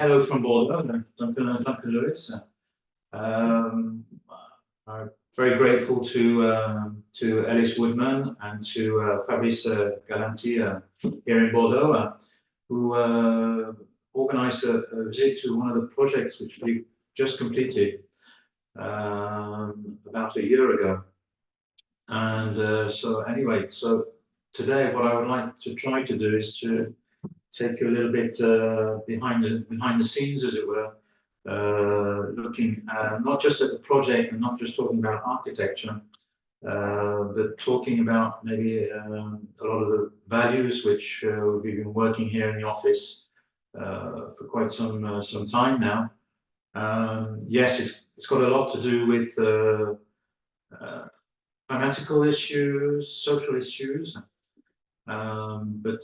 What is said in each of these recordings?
Hello from Bordeaux, Duncan Lewis. I'm very grateful to Ellis Woodman and to Fabrice Galanti here in Bordeaux, who organized a visit to one of the projects which we just completed about a year ago. And so today what I would like to try to do is to take you a little bit behind the scenes, as it were, looking not just at the project and not just talking about architecture, but talking about maybe a lot of the values which we've been working here in the office for quite some time now. Yes, it's got a lot to do with climatical issues, social issues, but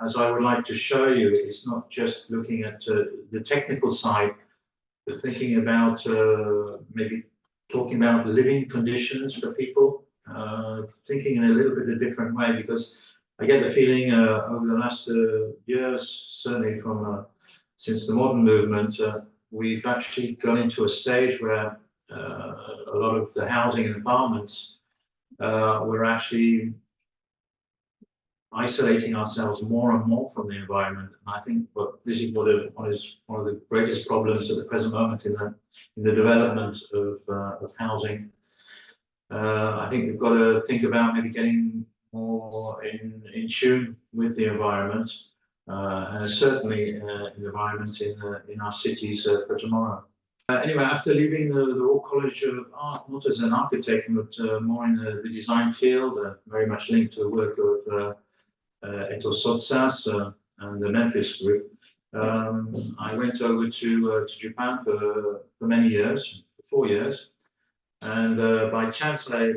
as I would like to show you, it's not just looking at the technical side, but thinking about maybe talking about living conditions for people, thinking in a little bit of a different way, because I get the feeling over the last years, certainly from since the modern movement, we've actually gone into a stage where a lot of the housing and apartments we're actually isolating ourselves more and more from the environment. And I think this is one of the greatest problems at the present moment in the development of housing. I think we've got to think about maybe getting more in tune with the environment, and certainly the environment in our cities for tomorrow. Anyway, after leaving the Royal College of Art, not as an architect, but more in the design field, very much linked to the work of Eto Sotsas and the Memphis group, I went over to Japan for many years, for 4 years, and by chance I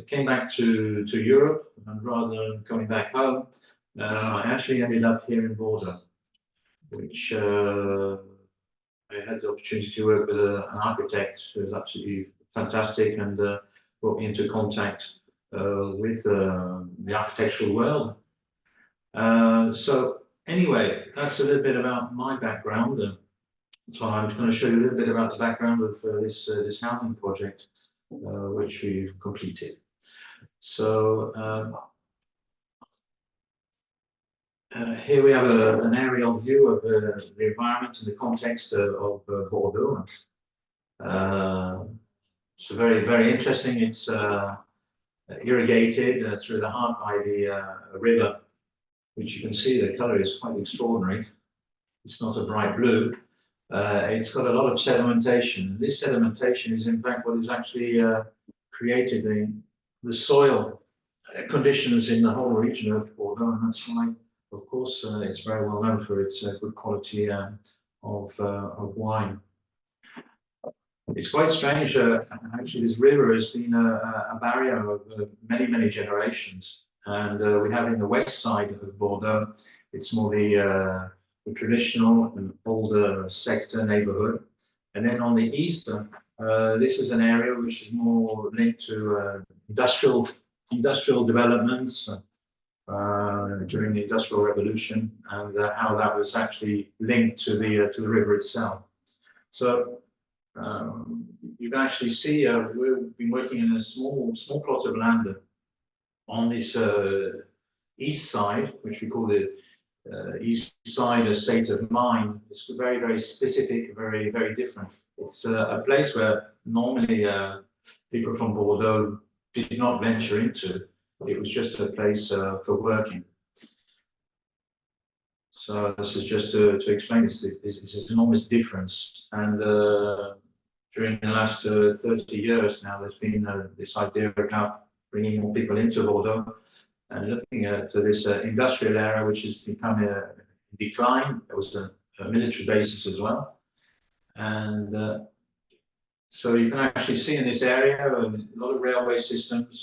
came back to Europe, and rather than coming back home, I actually ended up here in Bordeaux, which I had the opportunity to work with an architect who was absolutely fantastic and brought me into contact with the architectural world. So anyway, that's a little bit about my background. So I'm going to show you a little bit about the background of this housing project, which we've completed. So here we have an aerial view of the environment in the context of Bordeaux. So very, very interesting. It's irrigated through the heart by the river, which you can see the color is quite extraordinary. It's not a bright blue. It's got a lot of sedimentation. This sedimentation is in fact what is actually created the soil conditions in the whole region of Bordeaux, and that's why, of course, it's very well known for its good quality of wine. It's quite strange. Actually, this river has been a barrier of many, many generations. And we have in the west side of Bordeaux, it's more the traditional and older sector neighborhood. And then on the east, this is an area which is more linked to industrial developments during the Industrial Revolution, and how that was actually linked to the river itself. So you can actually see we've been working in a small plot of land on this east side, which we call the east side estate of mind. It's very, very specific, very, very different. It's a place where normally people from Bordeaux did not venture into. It was just a place for working. So this is just to explain this enormous difference. And during the last 30 years now, there's been this idea about bringing more people into Bordeaux and looking at this industrial area, which has become a decline. There was a military basis as well. And so you can actually see in this area a lot of railway systems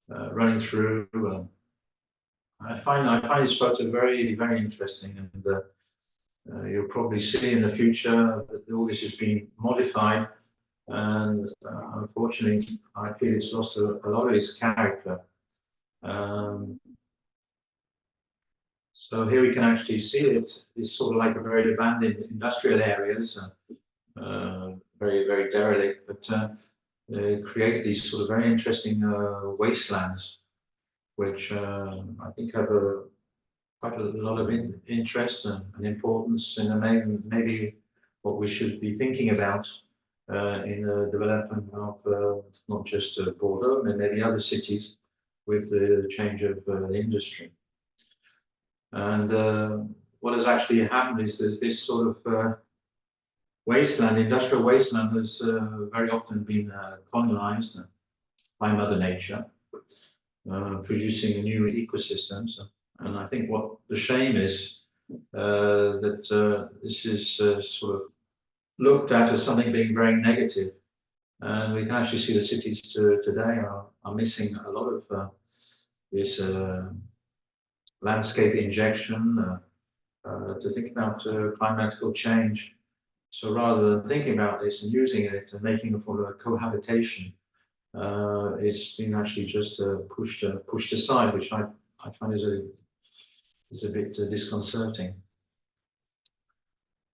running through. I find this photo very, very interesting, and you'll probably see in the future that all this has been modified, and unfortunately I feel it's lost a lot of its character. So So here we can actually see it. It's sort of like a very abandoned industrial areas, very, very derelict, but create these sort of very interesting wastelands, which I think have quite a lot of interest and importance, and maybe what we should be thinking about in the development of not just Bordeaux, but maybe other cities with the change of the industry. And what has actually happened is there's this sort of wasteland, industrial wasteland, has very often been colonized by Mother Nature, producing new ecosystems. And I think what the shame is that this is sort of looked at as something being very negative. And we can actually see the cities today are missing a lot of this landscape injection to think about climatical change. So rather than thinking about this and using it and making it for a cohabitation, it's been actually just pushed aside, which I find is a bit disconcerting.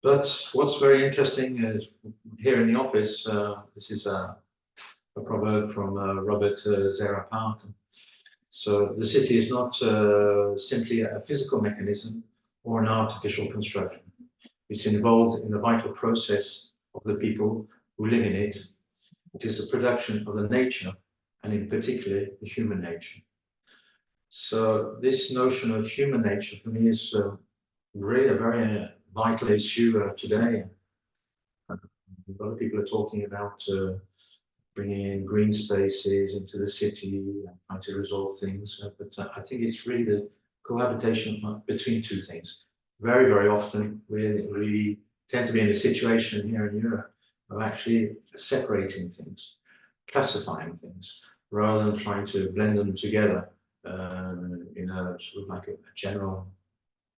But what's very interesting is here in the office, this is a proverb from Robert Zera. So the city is not simply a physical mechanism or an artificial construction. It's involved in the vital process of the people who live in it. It is a production of the nature, and in particular, the human nature. So this notion of human nature for me is really a very vital issue today. A lot of people are talking about bringing in green spaces into the city and trying to resolve things. But I think it's really the cohabitation between two things. Very, very often we tend to be in a situation here in Europe of actually separating things, classifying things, rather than trying to blend them together in a sort of like a general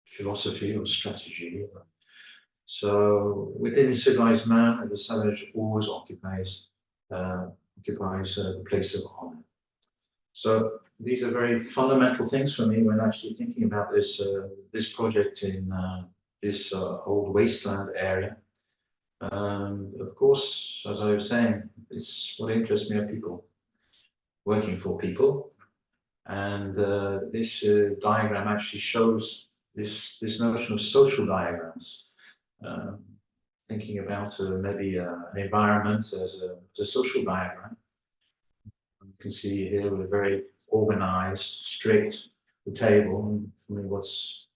philosophy or strategy. So within civilized man, the savage always occupies the place of honor. So these are very fundamental things for me when actually thinking about this project in this old wasteland area. Of course, as I was saying, it's what interests me are people, working for people. And this diagram actually shows this notion of social diagrams. Thinking about maybe an environment as a social diagram. You can see here we're very organized, strict, the table. And for me, what's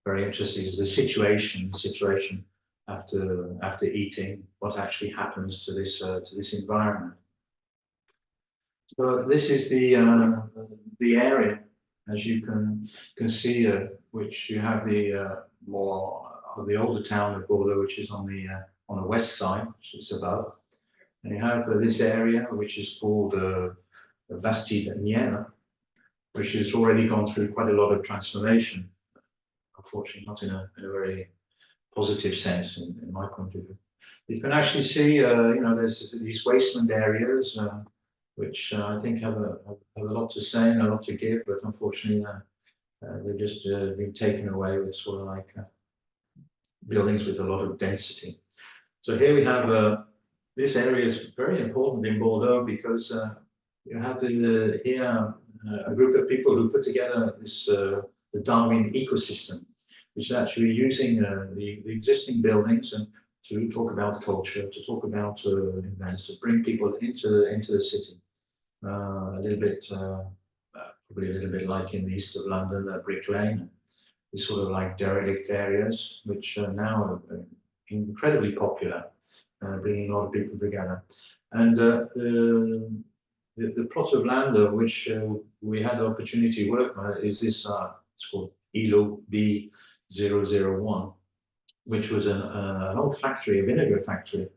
very interesting is the situation after eating, what actually happens to this environment. So this is the area, as you can see, which you have the more of the older town of Bordeaux, which is on the west side, which is above, and you have this area which is called Bastide-Nières, which has already gone through quite a lot of transformation. Unfortunately, not in a very positive sense, in my point of view. You can actually see, there's these wasteland areas, which I think have a lot to say and a lot to give, but unfortunately, they've just been taken away with sort of like buildings with a lot of density. So here we have this area is very important in Bordeaux because you have here a group of people who put together this the Darwin ecosystem, which is actually using the existing buildings and to talk about culture, to talk about events, to bring people into the city. A little bit, probably a little bit like in the east of London, Brick Lane, these sort of like derelict areas, which now are incredibly popular, bringing a lot of people together. And the plot of land which we had the opportunity to work on is this, it's called ELO B001, which was an old factory, a vinegar factory,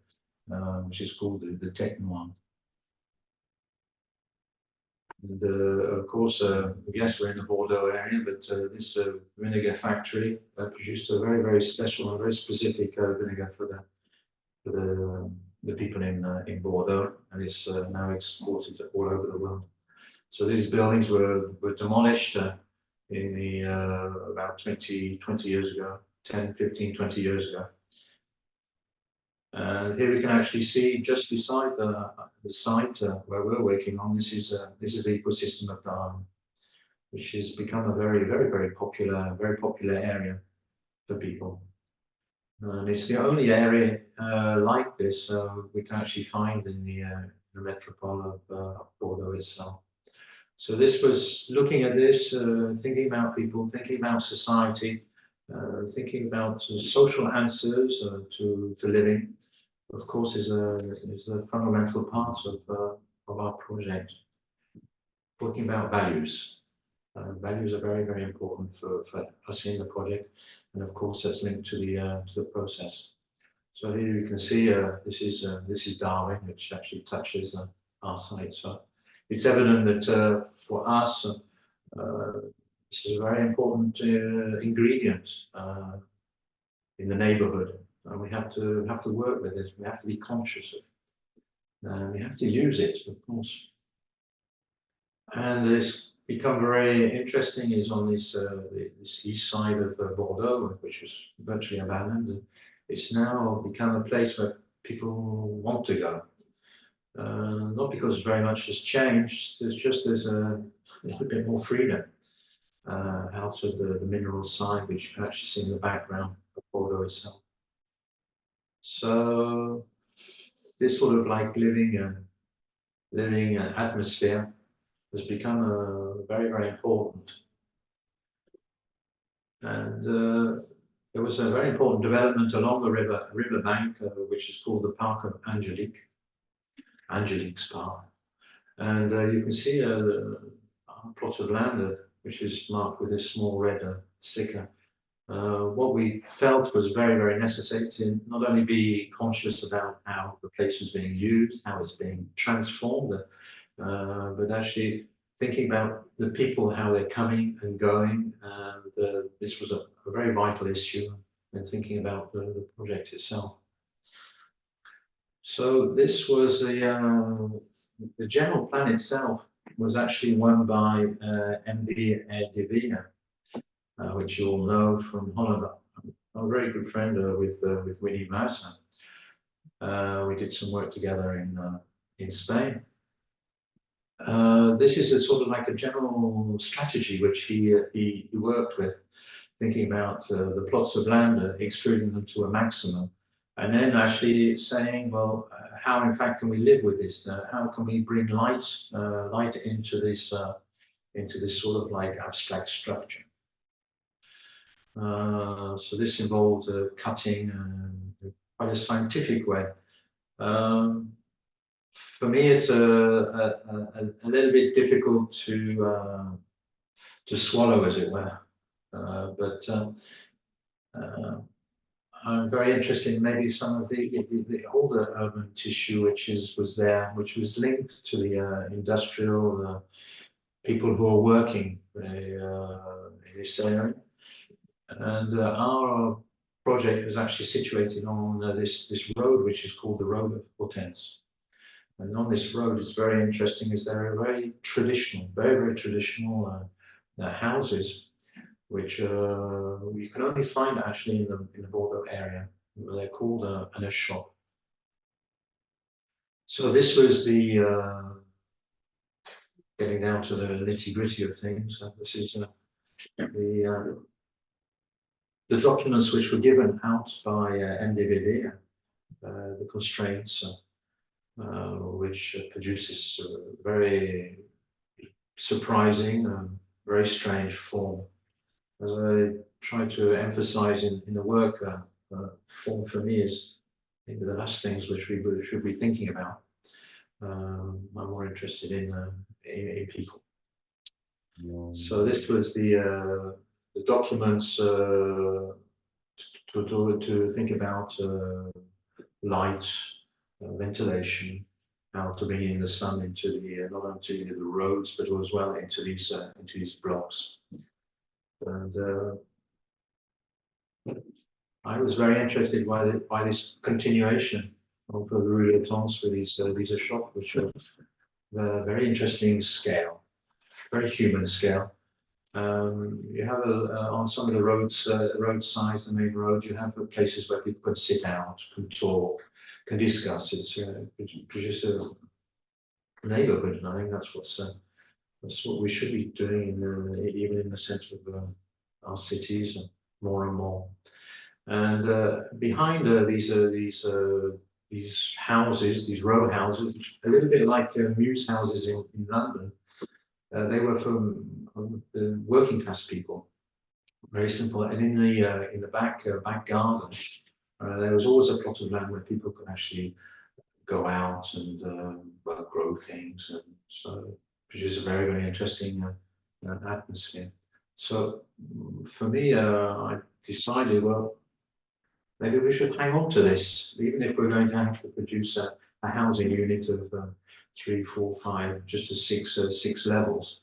which is called the Technoir. And of course, yes, we're in the Bordeaux area, but this vinegar factory produced a very, very special and very specific vinegar for the people in Bordeaux, and it's now exported all over the world. So these buildings were demolished in the about 20 years ago, 10, 15, 20 years ago. And here we can actually see just beside the site where we're working on, this is the ecosystem of Darwin, which has become a very popular area for people. And it's the only area like this we can actually find in the metropole of Bordeaux itself. So this was looking at this, thinking about people, thinking about society, thinking about social answers to living. Of course, is a fundamental part of our project. Talking about values. Values are very important for us in the project, and of course that's linked to the process. So here you can see this is Darwin, which actually touches our site. So it's evident that for us this is a very important ingredient in the neighbourhood, and we have to work with it. We have to be conscious of it. We have to use it, of course. And this become very interesting is on this east side of Bordeaux, which was virtually abandoned. And it's now become a place where people want to go. Not because very much has changed, there's a little bit more freedom out of the mineral side, which you can actually see in the background of Bordeaux itself. So this sort of like living atmosphere has become very important. And there was a very important development along the river bank, which is called the Park of Angelique's Park. And you can see a plot of land which is marked with a small red sticker. What we felt was very necessary to not only be conscious about how the place was being used, how it's being transformed, but actually thinking about the people, how they're coming and going. And this was a very vital issue when thinking about the project itself. So this was the general plan itself was actually won by MD Erdevina, which you all know from Holland. I'm a very good friend with Winnie Mauser. We did some work together in Spain. This is a sort of like a general strategy which he worked with, thinking about the plots of land, extruding them to a maximum, and then actually saying, well, how in fact can we live with this? How can we bring light into this sort of like abstract structure? So this involved cutting quite a scientific way. For me, it's a little bit difficult to swallow, as it were. But I'm very interested in maybe some of the older urban tissue which was there, which was linked to the industrial people who are working in this area. And our project was actually situated on this road, which is called the Road of Hortense. And on this road, it's very interesting, is there are very traditional, very traditional houses, which you can only find actually in the Bordeaux area. They're called a shop. So this was the getting down to the nitty-gritty of things. This is the documents which were given out by NDVD, the constraints, which produces very surprising, very strange form. As I try to emphasize in the work, form for me is maybe the last things which we should be thinking about. I'm more interested in people. So this was the documents to think about light, ventilation, how to bring in the sun into the not only the roads but as well into these blocks. And I was very interested by this continuation of the Rue Hortense with these shops, which are very interesting scale, very human scale. You have on some of the roadsides, the main road, you have places where people can sit out, can talk, can discuss. It's produce a neighbourhood, and I think that's what we should be doing, even in the centre of our cities, and more. And behind these houses, these row houses, a little bit like mews houses in London, they were from the working class people, very simple. And in the back garden, there was always a plot of land where people could actually go out and grow things, and so produce a very interesting atmosphere. So for me, I decided, well, maybe we should hang on to this, even if we're going to have to produce a housing unit of 3, 4, 5, just to six levels.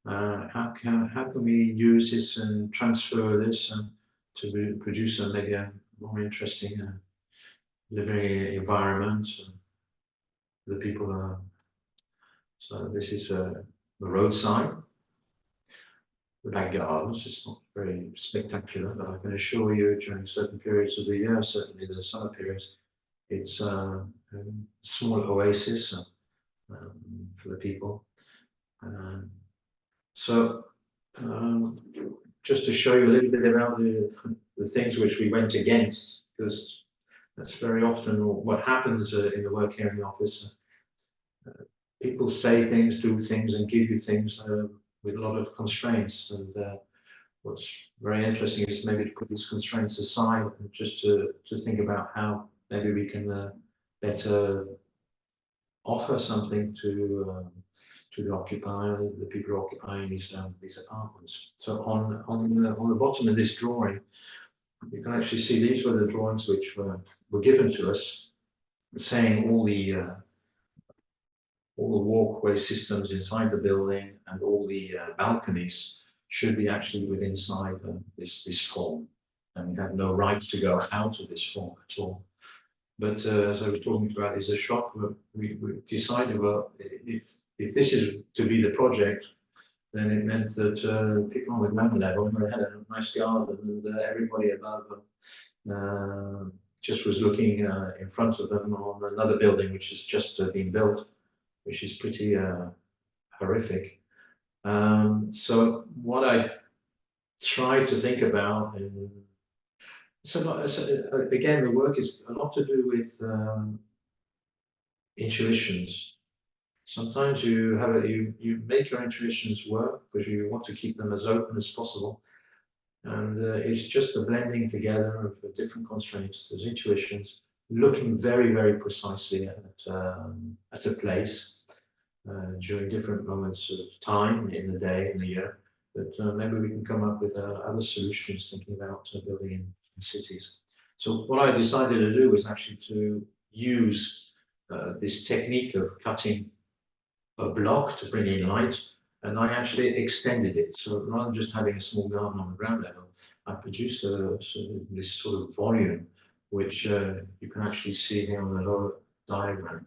How can we use this and transfer this to produce maybe a more interesting living environment for the people? So this is the roadside. The back gardens, it's not very spectacular, but I can assure you during certain periods of the year, certainly the summer periods, it's a small oasis for the people. So just to show you a little bit about the things which we went against, because that's very often what happens in the work hearing office. People say things, do things, and give you things with a lot of constraints. And what's very interesting is maybe to put these constraints aside and just to think about how maybe we can better offer something to the occupier, the people occupying these apartments. So on the bottom of this drawing, you can actually see these were the drawings which were given to us, saying all the walkway systems inside the building and all the balconies should be actually within this form, and we have no right to go out of this form at all. But as I was talking about, is a shop. We decided, well, if this is to be the project, then it meant that people on the ground level had a nice garden, and everybody above just was looking in front of them on another building which has just been built, which is pretty horrific. So what I tried to think about, and again, the work is a lot to do with intuitions. Sometimes you make your intuitions work because you want to keep them as open as possible, and it's just the blending together of different constraints. There's intuitions, looking very precisely at a place during different moments of time in the day and the year. But maybe we can come up with other solutions, thinking about building in cities. So what I decided to do was actually to use this technique of cutting a block to bring in light, and I actually extended it. So rather than just having a small garden on the ground level, I produced this sort of volume, which you can actually see here on the lower diagram,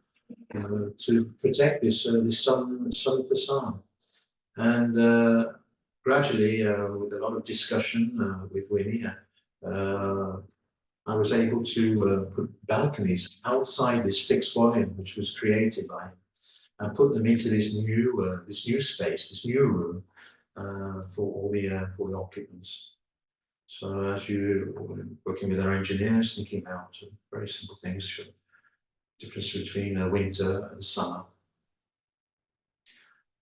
to protect this sun facade. And gradually, with a lot of discussion with Winnie, I was able to put balconies outside this fixed volume, which was created by him, and put them into this new space, this new room for all the occupants. So as you working with our engineers, thinking about very simple things, difference between winter and summer.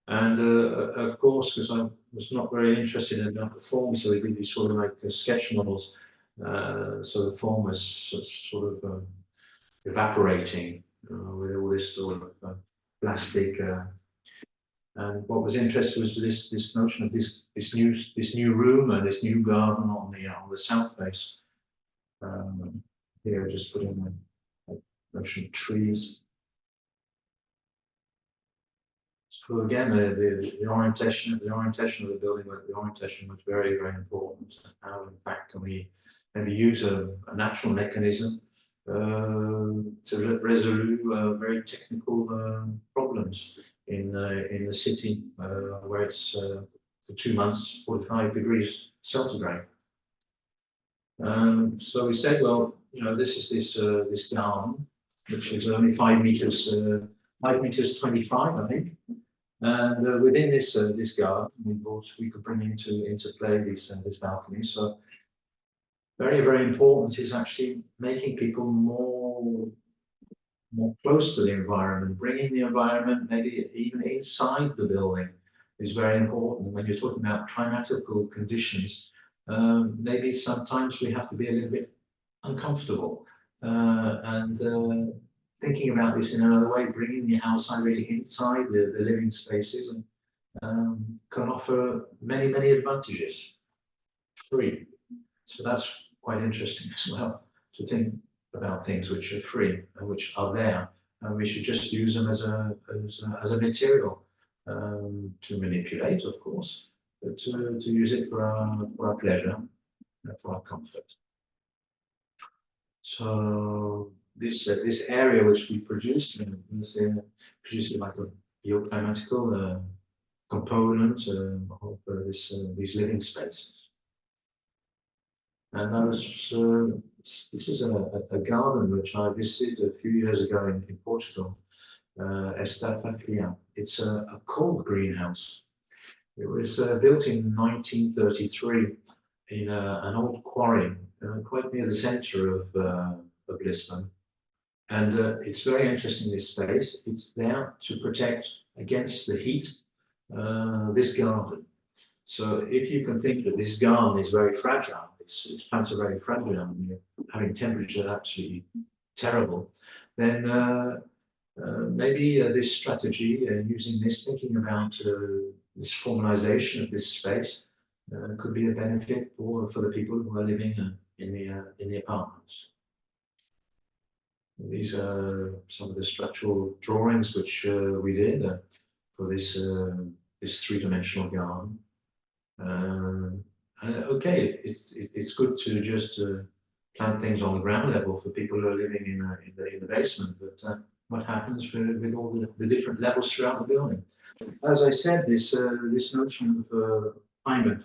And of course, because I was not very interested in the form, so we did these sort of like sketch models. So the form was sort of evaporating with all this sort of plastic. And what was interesting was this notion of this new room and this new garden on the south face. Here, just putting a notion of trees. So again, the orientation of the building, the orientation was very important. How in fact can we maybe use a natural mechanism to resolve very technical problems in the city where it's for 2 months, 45 degrees centigrade. So we said, well, you know, this is this garden, which is only 5 meters, 5 meters 25, I think. And within this this garden, we could bring into play this balcony. So very important is actually making people more close to the environment, bringing the environment maybe even inside the building is very important. When you're talking about climatical conditions, maybe sometimes we have to be a little bit uncomfortable and thinking about this in another way, bringing the outside really inside the living spaces and can offer many advantages free. So that's quite interesting as well, to think about things which are free and which are there, and we should just use them as a material to manipulate, of course, but to use it for our pleasure and for our comfort. So this area which we produced is produced like a bioclimatical component of these living spaces. And this is a garden which I visited a few years ago in Portugal, Estafaclia. It's a cold greenhouse. It was built in 1933 in an old quarry quite near the centre of Lisbon. And it's very interesting, this space. It's there to protect against the heat, this garden. So if you can think that this garden is very fragile, its plants are very fragile, and you're having temperature absolutely terrible, then maybe this strategy, using this, thinking about this formalization of this space, could be a benefit for the people who are living in the apartments. These are some of the structural drawings which we did for this three-dimensional garden. Okay, it's good to just plant things on the ground level for people who are living in the basement, but what happens with all the different levels throughout the building? As I said, this notion of climate,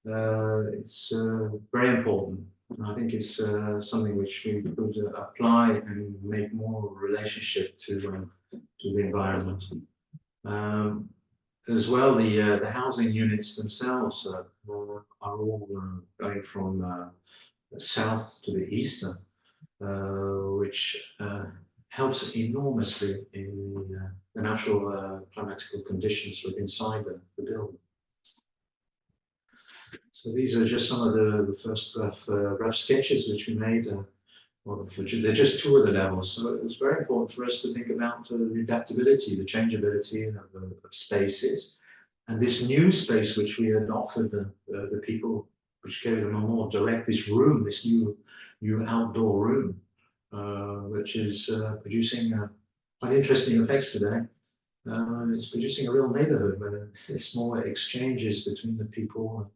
it's very important. And I think it's something which we could apply and make more relationship to the environment. As well, the housing units themselves are all going from south to the east, which helps enormously in the natural climatical conditions within inside the building. So these are just some of the first rough sketches which we made. They're just two of the levels. So it was very important for us to think about the adaptability, the changeability of spaces. And this new space which we had offered the people, which gave them a more direct, this room, this new outdoor room, which is producing quite interesting effects today. It's producing a real neighborhood where there's more exchanges between the people,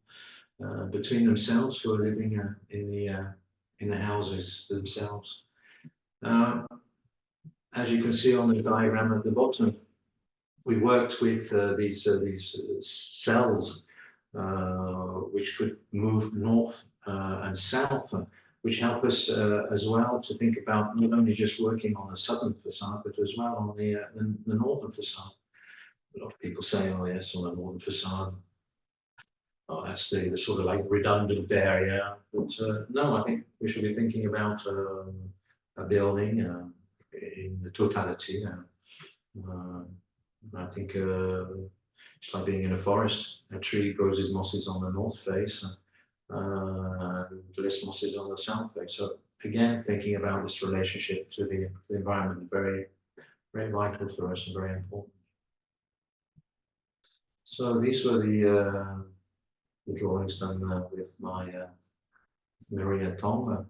between themselves who are living in the houses themselves. As you can see on the diagram at the bottom, we worked with these cells which could move north and south, which help us as well to think about not only just working on the southern facade, but as well on the northern facade. A lot of people say, oh yes, on the northern facade, oh, that's the sort of like redundant area. But no, I think we should be thinking about a building in the totality. I think it's like being in a forest. A tree grows its mosses on the north face, less mosses on the south face. So again, thinking about this relationship to the environment, very vital for us and very important. So these were the drawings done with my Maria Tong,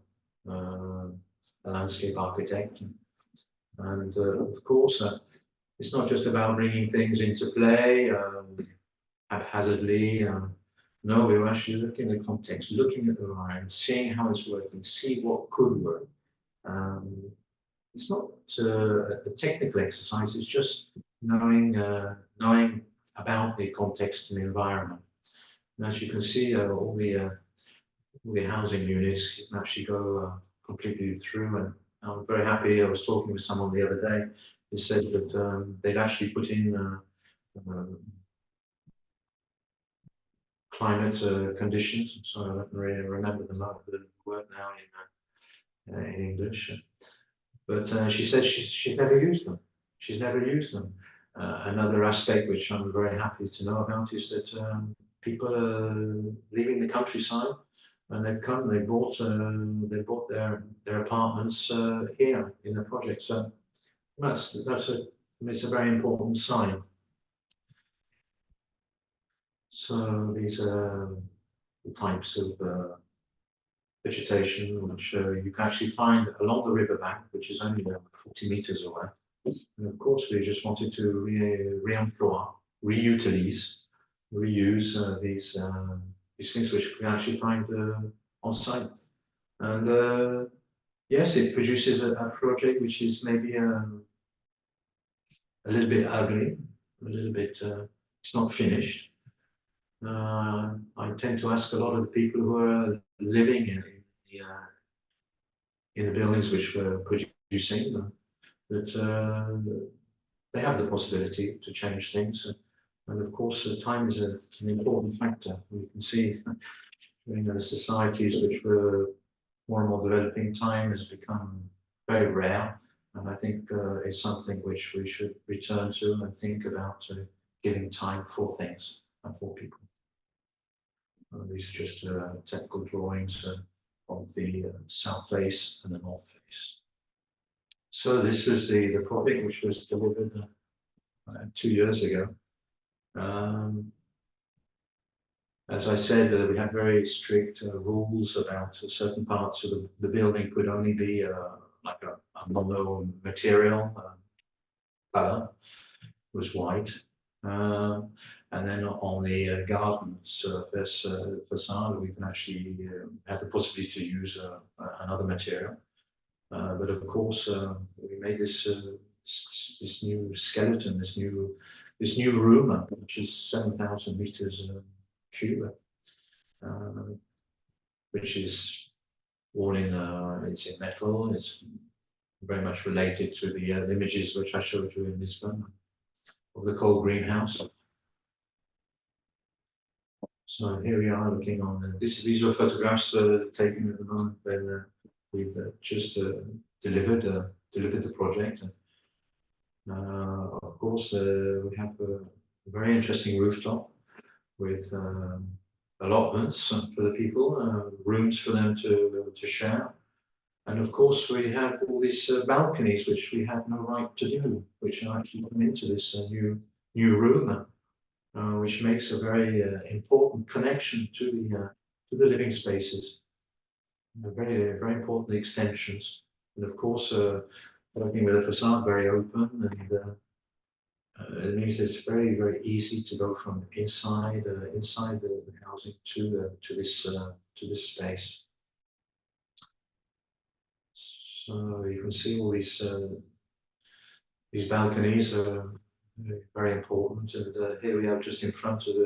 a landscape architect, and of course it's not just about bringing things into play haphazardly. No, we're actually looking at the context, looking at the environment, seeing how it's working, see what could work. It's not a technical exercise, it's just knowing about the context and the environment. And as you can see, all the housing units, you can actually go completely through. And I'm very happy. I was talking with someone the other day who said that they'd actually put in climate conditions. So I don't really remember the word now in English. But she said she's never used them. She's never used them. Another aspect which I'm very happy to know about is that people are leaving the countryside, and they bought their apartments here in the project. So it's a very important sign. So these are the types of vegetation which you can actually find along the riverbank, which is only 40 meters away. And of course, we just wanted to reemploy, reuse these things which we actually find on site. And yes, it produces a project which is maybe a little bit ugly, a little bit, it's not finished. I tend to ask a lot of the people who are living in the buildings which we're producing that they have the possibility to change things. And of course, time is an important factor. We can see in the societies which were more and more developing, time has become very rare. And I think it's something which we should return to and think about giving time for things and for people. These are just technical drawings of the south face and the north face. So this was the project which was delivered 2 years ago. As I said, we had very strict rules about certain parts of the building could only be like a mono material color, was white. And then on the garden surface facade, we can actually have the possibility to use another material. But of course, we made this new skeleton, this new room, which is 7,000 meters cube, which is all it's in metal. It's very much related to the images which I showed you in this one of the coal greenhouse. So here we are looking on these were photographs taken at the moment when we've just delivered the project. Of course, we have a very interesting rooftop with allotments for the people, rooms for them to share. And of course, we have all these balconies, which we had no right to do, which are actually come into this new room, which makes a very important connection to the living spaces. Very, very important extensions. And of course, working with a facade very open, and it means it's very, very easy to go from inside the housing to this space. So you can see all these balconies are very important. And here we are just in front of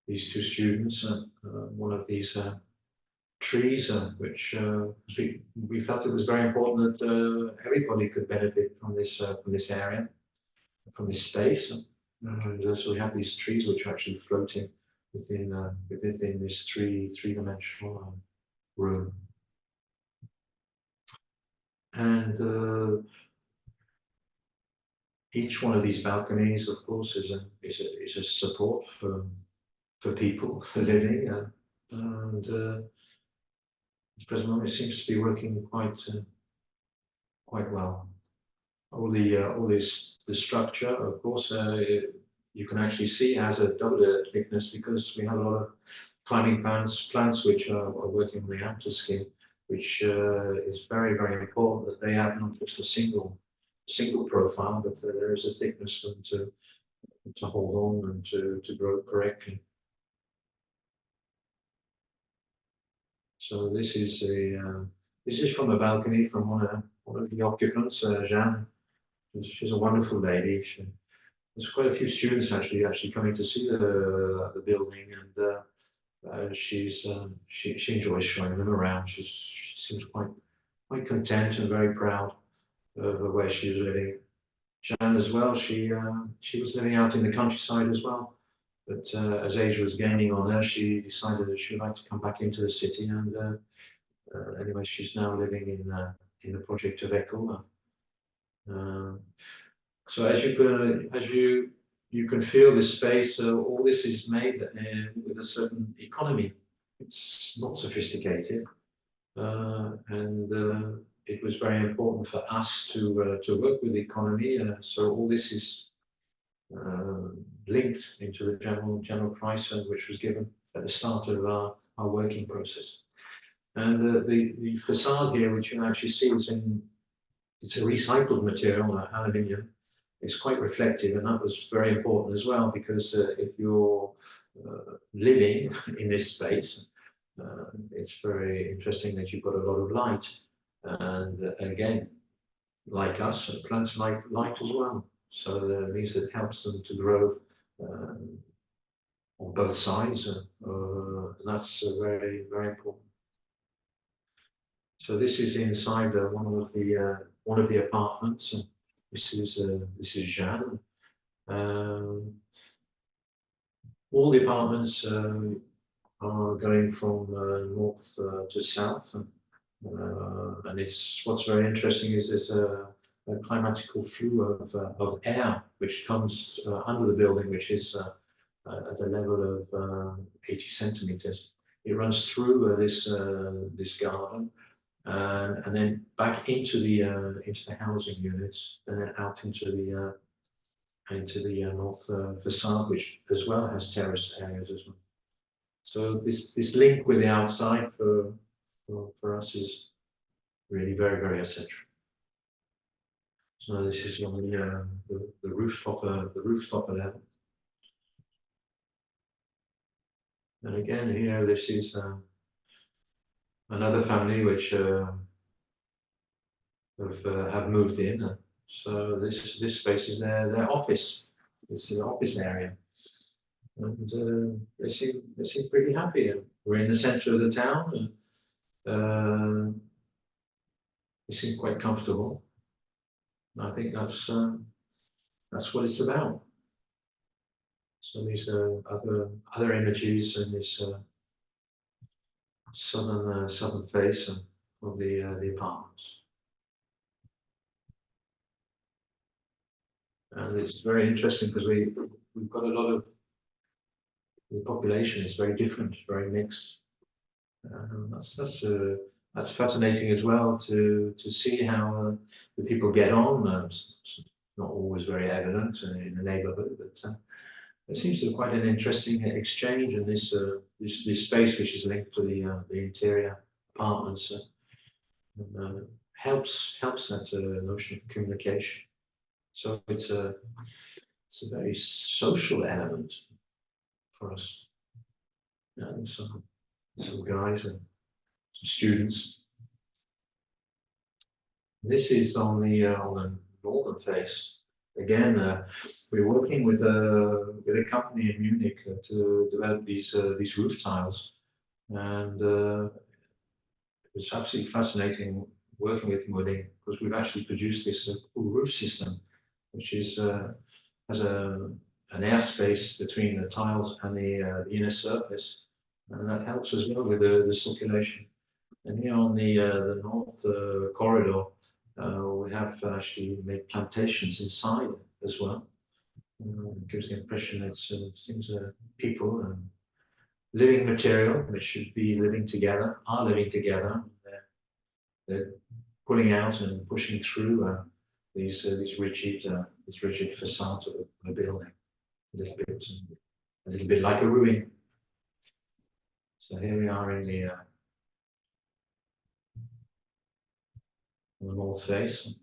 these two students. One of these trees, which we felt it was very important that everybody could benefit from this area, from this space. And so we have these trees which are actually floating within this three-dimensional room. And each one of these balconies, of course, is a support for people for living, and at the present moment it seems to be working quite well. All the structure, of course, you can actually see has a double thickness because we have a lot of climbing plants which are working on the outer skin, which is very, very important that they have not just a single profile, but there is a thickness for them to hold on and to grow correctly. So this is from a balcony from one of the occupants, Jeanne. She's a wonderful lady. there's quite a few students actually coming to see the building, and she enjoys showing them around. She seems quite content and very proud of where she's living. Jeanne as well. She was living out in the countryside as well, but as age was gaining on her, she decided that she would like to come back into the city. And anyway, she's now living in the project of EKKO. So as you can feel this space, all this is made with a certain economy. It's not sophisticated, and it was very important for us to work with the economy. So all this is linked into the general price which was given at the start of our working process. And the facade here, which you can actually see, it's a recycled material, aluminium. It's quite reflective, and that was very important as well, because if you're living in this space, it's very interesting that you've got a lot of light. And again, like us, plants like light as well. So that means it helps them to grow on both sides, and that's very, very important. So this is inside one of the apartments. This is Jeanne. All the apartments are going from north to south, and what's very interesting is there's a climatical flow of air which comes under the building, which is at a level of 80 centimeters. It runs through this garden. And then back into the housing units, and then out into the north facade, which as well has terraced areas as well. So this link with the outside for us is really very, very essential. So this is on the rooftop level. And again here, this is another family which have moved in. So this space is their office. It's an office area, and they seem pretty happy. We're in the centre of the town, and they seem quite comfortable. And I think that's what it's about. So these are other images in this southern face of the apartments. And it's very interesting because we've got a lot of the population is very different, very mixed. That's fascinating as well to see how the people get on. It's not always very evident in the neighbourhood, but there seems to be quite an interesting exchange in this space, which is linked to the interior apartments, and helps that notion of communication. So it's a very social element for us. Some guys and some students. This is on the northern face. Again, we're working with a company in Munich to develop these roof tiles, and it was absolutely fascinating working with Munich, because we've actually produced this cool roof system, which has an airspace between the tiles and the inner surface, and that helps as well with the circulation. And here on the north corridor, we have actually made plantations inside as well. It gives the impression that things are people and living material which should be living together, are living together. They're pulling out and pushing through these rigid facades of a building, a little bit like a ruin. So here we are in the north face.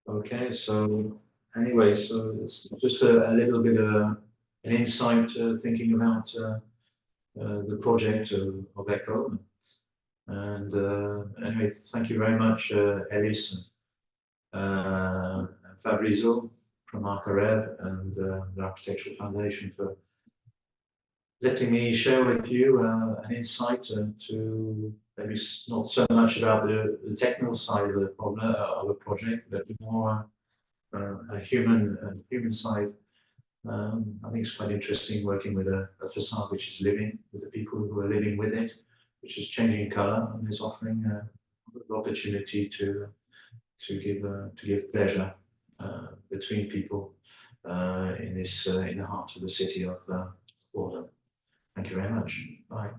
Okay, so anyway, so it's just a little bit an insight thinking about the project of EKKO. And anyway, thank you very much, Ellis and Fabrizio from Arcareb and the Architectural Foundation for letting me share with you an insight to maybe not so much about the technical side of the problem of the project, but more a human side. I think it's quite interesting working with a facade which is living, with the people who are living with it, which is changing colour and is offering the opportunity to give pleasure between people in the heart of the city of Bordeaux. Thank you very much. Bye.